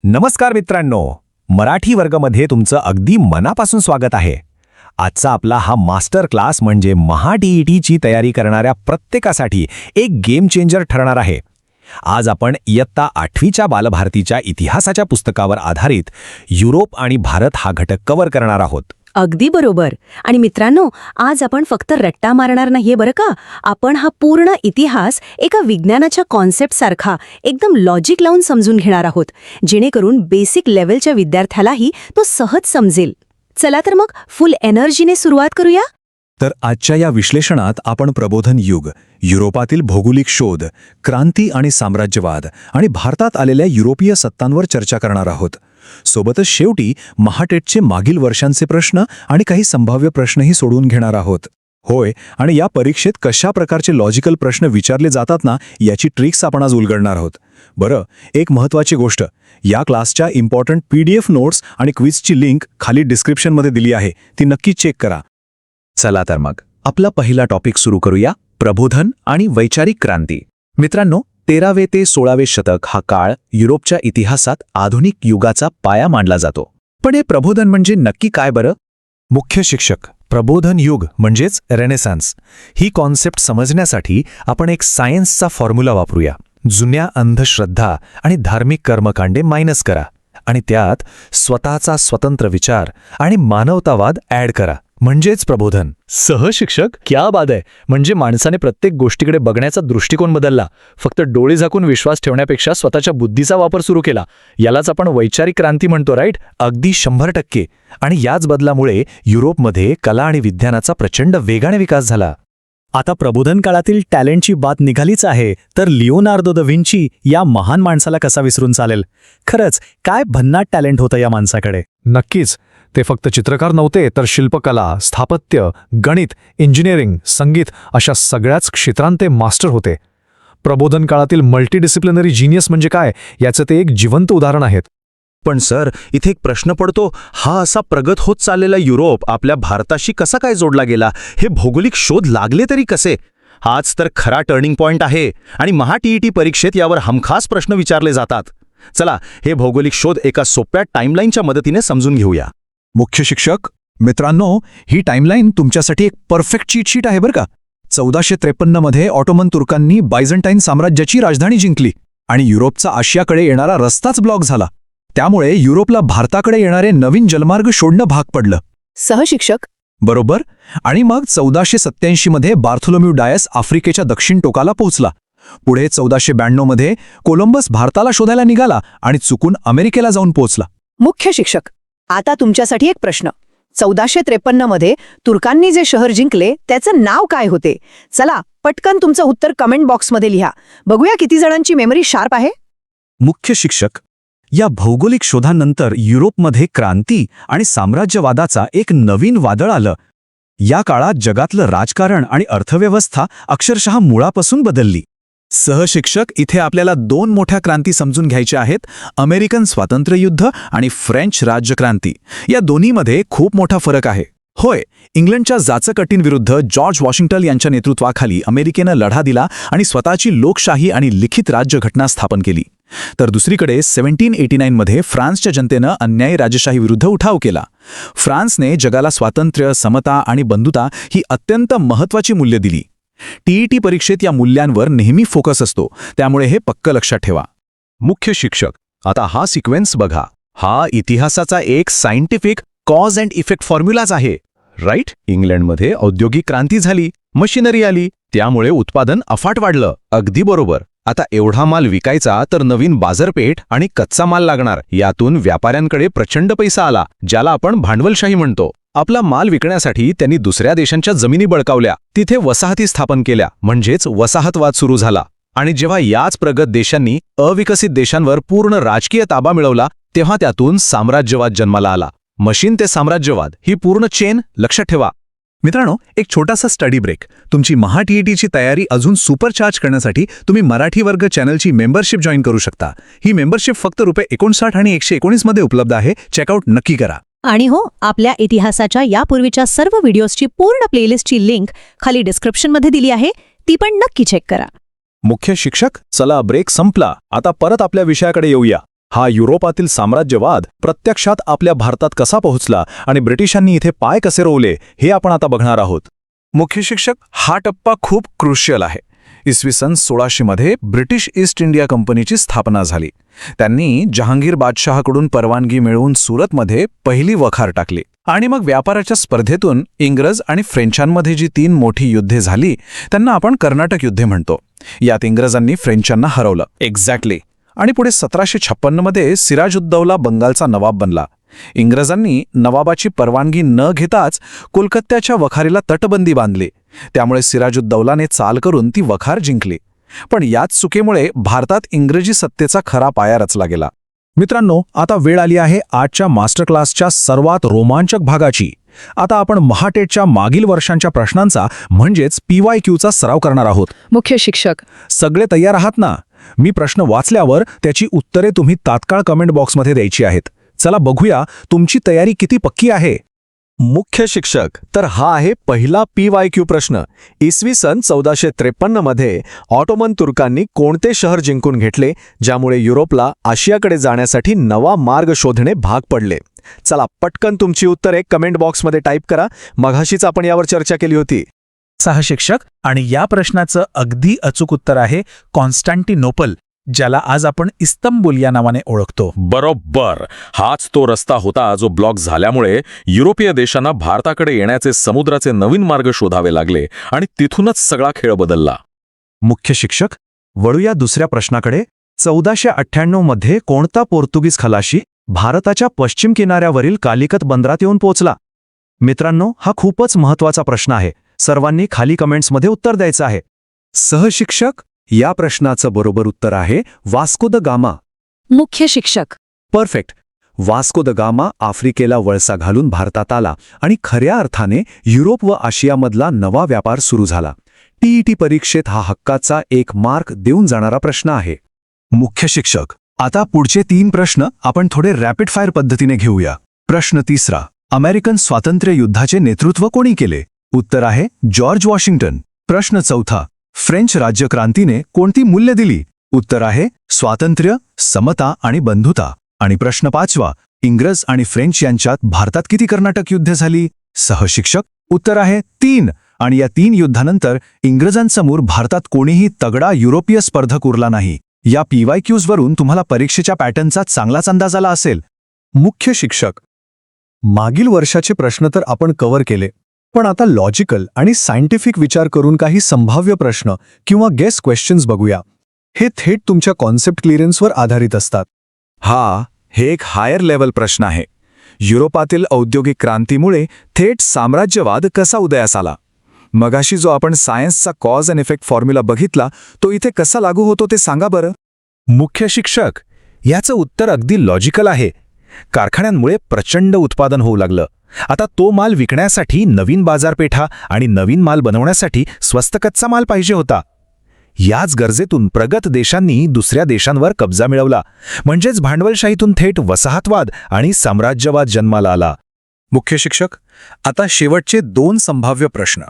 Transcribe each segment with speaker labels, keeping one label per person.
Speaker 1: नमस्कार मित्रांनो, मराठी वर्गमध्ये तुमचं अगदी मनापासून स्वागत आहे. आजचा आपला हा मास्टर क्लास म्हणजे महा-टी-ई-टीची तयारी करणाऱ्या प्रत्येकासाठी एक गेम चेंजर ठरणार आहे. आज आपण इयत्ता 8वीच्या बालभारतीच्या इतिहासाच्या पुस्तकावर आधारित युरोप आणि भारत हा घटक कव्हर करणार आहोत.
Speaker 2: अगदी बरोबर. आणि मित्रांनो, आज आपण फक्त रट्टा मारणार नाहीये बरं का. आपण हा पूर्ण इतिहास एका विज्ञानाच्या कॉन्सेप्ट सारखा एकदम लॉजिक लावून समजून घेणार आहोत, जेणेकरून बेसिक लेव्हलच्या विद्यार्थ्यालाही तो सहज समजेल. चला तर मग फुल एनर्जीने सुरुवात करूया.
Speaker 3: तर आजच्या या विश्लेषणात आपण प्रबोधन युग, युरोपातील भौगोलिक शोध, क्रांती आणि साम्राज्यवाद आणि भारतात आलेल्या युरोपीय सत्तांवर चर्चा करणार आहोत. सोबतच शेवटी महाटेटचे मागील वर्षांचे प्रश्न आणि काही संभाव्य प्रश्नही सोडवून घेणार आहोत. होय, आणि या परीक्षेत कशा प्रकारचे लॉजिकल प्रश्न विचारले जातात ना, याची ट्रिक्स आपण आज उलगडणार आहोत. बरं, एक महत्त्वाची गोष्ट, या क्लासच्या इम्पॉर्टंट PDF नोट्स आणि क्विजची लिंक खाली डिस्क्रिप्शनमध्ये दिली आहे, ती नक्की चेक करा. चला तर मग आपला पहिला टॉपिक सुरू करूया, प्रबोधन आणि वैचारिक क्रांती. मित्रांनो, 13वे ते 16वे शतक हा काळ युरोपच्या इतिहासात आधुनिक युगाचा पाया मानला जातो. पण हे प्रबोधन म्हणजे नक्की काय बरं?
Speaker 1: मुख्य शिक्षक, प्रबोधन युग म्हणजेच रेनेसान्स ही कॉन्सेप्ट समजण्यासाठी आपण एक सायन्सचा फॉर्म्युला वापरूया. जुन्या अंधश्रद्धा आणि धार्मिक कर्मकांडे मायनस करा आणि त्यात स्वतःचा स्वतंत्र विचार आणि मानवतावाद ॲड करा, म्हणजेच प्रबोधन.
Speaker 4: सहशिक्षक, क्या बात आहे. म्हणजे माणसाने प्रत्येक गोष्टीकडे बघण्याचा दृष्टिकोन बदलला. फक्त डोळे झाकून विश्वास ठेवण्यापेक्षा स्वतःच्या बुद्धीचा वापर सुरू केला. यालाच आपण वैचारिक क्रांती म्हणतो, राईट?
Speaker 1: अगदी 100%. आणि याच बदलामुळे युरोपमध्ये कला आणि विज्ञानाचा प्रचंड वेगाने विकास झाला.
Speaker 5: आता प्रबोधन काळातील टॅलेंटची बात निघालीच आहे, तर लिओनार्दो द विंची या महान माणसाला कसा विसरून चालेल. खरंच काय भन्नाट टॅलेंट होतं या माणसाकडे.
Speaker 6: नक्कीच. ते फक्त चित्रकार नव्हते, तर शिल्पकला, स्थापत्य, गणित, इंजिनिअरिंग, संगीत अशा सगळ्याच क्षेत्रांत ते मास्टर होते. प्रबोधन काळातील मल्टीडिसिप्लिनरी जीनियस म्हणजे काय, याचं ते एक जिवंत उदाहरण आहेत.
Speaker 3: पण सर, इथे एक प्रश्न पडतो, हा असा प्रगत होत चाललेला युरोप आपल्या भारताशी कसा काय जोडला गेला? हे भौगोलिक शोध लागले तरी कसे? हाच तर खरा टर्निंग पॉइंट आहे आणि महा-टी-ई-टी परीक्षेत यावर हमखास प्रश्न विचारले जातात. चला, हे भौगोलिक शोध एका सोप्या टाईमलाईनच्या मदतीने समजून घेऊया.
Speaker 6: मुख्य शिक्षक, मित्रांनो, ही टाइमलाईन तुमच्यासाठी एक परफेक्ट चीटशीट आहे बरं का. 1453 मध्ये ऑटोमन तुर्कांनी बायझंटाईन साम्राज्याची राजधानी जिंकली आणि युरोपचा आशियाकडे येणारा रस्ताच ब्लॉक झाला. त्यामुळे युरोपला भारताकडे येणारे नवीन जलमार्ग शोधणं भाग पडलं.
Speaker 2: सहशिक्षक,
Speaker 6: बरोबर. आणि मग 1487 मध्ये बार्थोलोम्यू डायस आफ्रिकेच्या दक्षिण टोकाला पोहोचला. पुढे 1492 मध्ये कोलंबस भारताला शोधायला निघाला आणि चुकून अमेरिकेला जाऊन पोहोचला.
Speaker 7: मुख्य शिक्षक, आता तुमच्यासाठी एक प्रश्न. 1453 मध्ये तुर्कांनी जे शहर जिंकले त्याचं नाव काय होते? चला पटकन तुमचं उत्तर कमेंट बॉक्समध्ये लिहा. बघूया किती जणांची मेमरी शार्प आहे.
Speaker 3: मुख्य शिक्षक, या भौगोलिक शोधानंतर युरोपमध्ये क्रांती आणि साम्राज्यवादाचा एक नवीन वादळ आलं. या काळात जगातलं राजकारण आणि अर्थव्यवस्था अक्षरशः मुळापासून बदलली. सहशिक्षक, इथे आपल्याला 2 मोठ्या क्रांती समजून घ्यायच्या आहेत, अमेरिकन स्वातंत्र्ययुद्ध आणि फ्रेंच राज्यक्रांती. या दोन्हीमध्ये खूप मोठा फरक आहे. होय, इंग्लंडच्या जाचकटींविरुद्ध जॉर्ज वॉशिंग्टन यांच्या नेतृत्वाखाली अमेरिकेनं लढा दिला आणि स्वतःची लोकशाही आणि लिखित राज्यघटना स्थापन केली. तर दुसरीकडे 1789 मध्ये फ्रान्सच्या जनतेनं अन्यायी राजेशाहीविरुद्ध उठाव केला. फ्रान्सने जगाला स्वातंत्र्य, समता आणि बंधुता ही अत्यंत महत्त्वाची मूल्य दिली. टी-ई-टी परीक्षेत या मूल्यांवर नेहमी फोकस असतो, त्यामुळे हे पक्क लक्षात ठेवा. मुख्य शिक्षक, आता हा सिक्वेन्स बघा. हा इतिहासाचा एक सायंटिफिक कॉज अँड इफेक्ट फॉर्म्युलाच आहे, राईट? इंग्लंडमध्ये औद्योगिक क्रांती झाली, मशिनरी आली, त्यामुळे उत्पादन अफाट वाढलं. अगदी बरोबर. आता एवढा माल विकायचा तर नवीन बाजारपेठ आणि कच्चा माल लागणार. यातून व्यापाऱ्यांकडे प्रचंड पैसा आला, ज्याला आपण भांडवलशाही म्हणतो. आपला माल विकण्यासाठी त्यांनी दुसऱ्या देशांच्या जमिनी बळकावल्या, तिथे वसाहती स्थापन केल्या, म्हणजेच वसाहतवाद सुरू झाला. आणि जेव्हा याच प्रगत देशांनी अविकसित देशांवर पूर्ण राजकीय ताबा मिळवला, तेव्हा त्यातून साम्राज्यवाद जन्माला आला. मशीन ते साम्राज्यवाद ही पूर्ण चेन लक्षात ठेवा. मित्रांनो, एक छोटासा स्टडी ब्रेक. तुमची महा-टी-ई-टीची तयारी अजून सुपरचार्ज करण्यासाठी तुम्ही मराठी वर्ग चॅनलची मेंबरशिप जॉईन करू शकता. ही मेंबरशिप फक्त ₹59 आणि 119 मध्ये उपलब्ध आहे. चेकआउट नक्की करा.
Speaker 2: आणि हो, आपल्या इतिहासाच्या यापूर्वीच्या सर्व व्हिडिओजची पूर्ण प्लेलिस्टची लिंक खाली डिस्क्रिप्शनमध्ये दिली आहे, ती पण नक्की चेक करा.
Speaker 3: मुख्य शिक्षक, चला ब्रेक संपला, आता परत आपल्या विषयाकडे येऊया.
Speaker 6: हा युरोपातील साम्राज्यवाद प्रत्यक्षात आपल्या भारतात कसा पोहोचला आणि ब्रिटिशांनी इथे पाय कसे रोवले हे आपण आता बघणार आहोत. मुख्य शिक्षक, हा टप्पा खूप क्रुशियल आहे. इसवी सन 1600 मध्ये ब्रिटिश ईस्ट इंडिया कंपनीची स्थापना झाली. त्यांनी जहांगीर बादशहाकडून परवानगी मिळवून सुरतमध्ये पहिली वखार टाकली आणि मग व्यापाराच्या स्पर्धेतून इंग्रज आणि फ्रेंचांमध्ये जी 3 मोठी युद्धे झाली त्यांना आपण कर्नाटक युद्धे म्हणतो. यात इंग्रजांनी फ्रेंचांना हरवलं. एक्झॅक्टली. आणि पुढे 1756 मध्ये सिराजुद्दौला बंगालचा नवाब बनला. इंग्रजांनी नवाबाची परवानगी न घेताच कोलकात्याच्या वखारीला तटबंदी बांधली. त्यामुळे सिराजुद्दौलाने चाल करून ती वखार जिंकली. पण याच चुकीमुळे भारतात इंग्रजी सत्तेचा खरा पाया रचला गेला.
Speaker 1: मित्रांनो, आता वेळ आली आहे आजच्या मास्टर क्लासच्या सर्वात रोमांचक भागाची. आता आपण महाटेटच्या मागील वर्षांच्या प्रश्नांचा म्हणजेच PYQचा सराव करणार आहोत.
Speaker 7: मुख्य शिक्षक,
Speaker 1: सगळे तयार आहात ना? मी प्रश्न वाचल्यावर त्याची उत्तरे तुम्ही तात्काळ कमेंट बॉक्समध्ये द्यायची आहेत. चला बघूया तुमची तयारी किती पक्की आहे.
Speaker 3: मुख्य शिक्षक, तर हा आहे पहिला PYQ प्रश्न. इसवी सन 1453 मध्ये ऑटोमन तुर्कांनी कोणते शहर जिंकून घेतले ज्यामुळे युरोपला आशियाकडे जाण्यासाठी नवा मार्ग शोधणे भाग पडले? चला पटकन तुमची उत्तरे कमेंट बॉक्समध्ये टाईप करा. मघाशीच आपण यावर चर्चा केली होती.
Speaker 5: सहशिक्षक, आणि या प्रश्नाचं अगदी अचूक उत्तर आहे कॉन्स्टँटिनोपल, ज्याला आज आपण इस्तंबुल या नावाने ओळखतो.
Speaker 8: बरोबर, हाच तो रस्ता होता जो ब्लॉक झाल्यामुळे युरोपीय देशांना भारताकडे येण्याचे समुद्राचे नवीन मार्ग शोधावे लागले आणि तिथूनच सगळा खेळ बदलला.
Speaker 3: मुख्य शिक्षक, वळूया दुसऱ्या प्रश्नाकडे. 1498 मध्ये कोणता पोर्तुगीज खलाशी भारताच्या पश्चिम किनाऱ्यावरील कालिकत बंदरात येऊन पोहोचला? मित्रांनो, हा खूपच महत्त्वाचा प्रश्न आहे. सर्वांनी खाली कमेंट्समध्ये उत्तर द्यायचं आहे. सहशिक्षक, या प्रश्नाचं बरोबर उत्तर आहे वास्को द गामा.
Speaker 2: मुख्य शिक्षक,
Speaker 3: परफेक्ट. वास्को द गामा आफ्रिकेला वळसा घालून भारतात आला आणि खऱ्या अर्थाने युरोप व आशियामधला नवा व्यापार सुरू झाला. TET परीक्षेत हा हक्काचा 1 मार्क देऊन जाणारा प्रश्न आहे. मुख्य शिक्षक, आता पुढचे 3 प्रश्न आपण थोडे रॅपिड फायर पद्धतीने घेऊया. प्रश्न तिसरा, अमेरिकन स्वातंत्र्य युद्धाचे नेतृत्व कोणी केले? उत्तर आहे जॉर्ज वॉशिंग्टन. प्रश्न चौथा, फ्रेंच राज्यक्रांतीने कोणती मूल्य दिली? उत्तर आहे स्वातंत्र्य, समता आणि बंधुता. आणि प्रश्न पाचवा, इंग्रज आणि फ्रेंच यांच्यात भारतात किती कर्नाटक युद्ध झाली? सहशिक्षक, उत्तर आहे 3. आणि या 3 युद्धानंतर इंग्रजांसमोर भारतात कोणीही तगडा युरोपीय स्पर्धक उरला नाही. या PYQs वरून तुम्हाला परीक्षेच्या पॅटर्नचा चांगलाच अंदाज आला असेल.
Speaker 6: मुख्य शिक्षक, मागील वर्षाचे प्रश्न तर आपण कव्हर केले, पण आता लॉजिकल आणि सायंटिफिक विचार करून काही संभाव्य प्रश्न किंवा गेस क्वेश्चन्स बघूया. हे थेट तुमच्या कॉन्सेप्ट क्लिअरन्सवर आधारित असतात.
Speaker 3: हे एक हायर लेवल प्रश्न आहे. युरोपातील औद्योगिक क्रांतीमुळे थेट साम्राज्यवाद कसा उदयास आला? मगाशी जो आपण सायन्सचा कॉज अँड इफेक्ट फॉर्म्युला बघितला तो इथे कसा लागू होतो ते सांगा बरं.
Speaker 1: मुख्य शिक्षक, याचं उत्तर अगदी लॉजिकल आहे. कारखान्यांमुळे प्रचंड उत्पादन होऊ लागलं. आता तो माल विकण्यासाठी नवीन बाजारपेठा आणि नवीन माल बनवण्यासाठी स्वस्त कच्चा माल पाहिजे होता. याच गरजेतून प्रगत देशांनी दुसऱ्या देशांवर कब्जा मिळवला. म्हणजेच भांडवलशाहीतून थेट वसाहतवाद आणि साम्राज्यवाद जन्माला आला.
Speaker 6: मुख्य शिक्षक, आता शेवटचे 2 संभाव्य प्रश्न.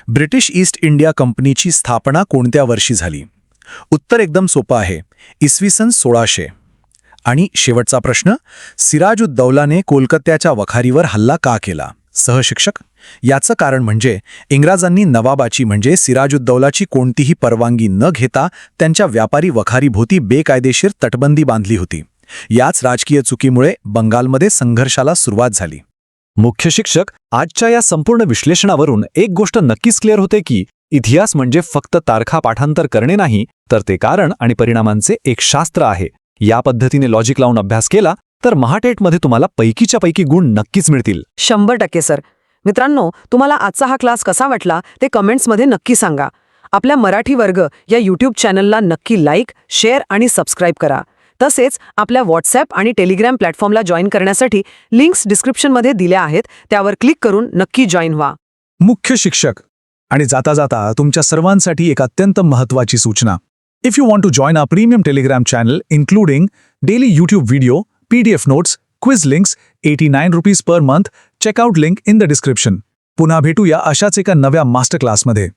Speaker 6: ब्रिटिश ईस्ट इंडिया कंपनीची स्थापना कोणत्या वर्षी झाली? उत्तर एकदम सोपं आहे, इसवी सन 1600. आणि शेवटचा प्रश्न, सिराजुद्दौलाने कोलकात्याच्या वखारीवर हल्ला का केला? सहशिक्षक, याचं कारण म्हणजे इंग्रजांनी नवाबाची म्हणजे सिराजुद्दौलाची कोणतीही परवानगी न घेता त्यांच्या व्यापारी वखारीभोवती बेकायदेशीर तटबंदी बांधली होती. याच राजकीय चुकीमुळे बंगालमध्ये संघर्षाला सुरुवात झाली.
Speaker 3: मुख्य शिक्षक, आजच्या या संपूर्ण विश्लेषणावरून एक गोष्ट नक्कीच क्लिअर होते की इतिहास म्हणजे फक्त तारखा पाठांतर करणे नाही, तर ते कारण आणि परिणामांचे एक शास्त्र आहे. या पद्धतीने लॉजिक लावून अभ्यास केला तर महाटेटमध्ये तुम्हाला पैकीच्या पैकी गुण नक्कीच मिळतील.
Speaker 7: 100% सर. मित्रांनो, तुम्हाला आजचा हा क्लास कसा वाटला ते कमेंट्समध्ये नक्की सांगा. आपल्या मराठी वर्ग या यूट्यूब चॅनलला नक्की लाईक, शेअर आणि सबस्क्राईब करा. तसेच आपल्या व्हॉट्सॲप आणि टेलिग्राम प्लॅटफॉर्मला जॉईन करण्यासाठी लिंक्स डिस्क्रिप्शनमध्ये दिल्या आहेत, त्यावर क्लिक करून नक्की जॉईन व्हा.
Speaker 6: मुख्य शिक्षक, आणि जाता जाता तुमच्या सर्वांसाठी एक अत्यंत महत्त्वाची सूचना. If you want to join our premium Telegram channel, including daily YouTube video, PDF notes, quiz links, 89 rupees per month, check out link in the description. पुन्हा भेटूया अशाच एका नव्या मास्टर क्लासमध्ये.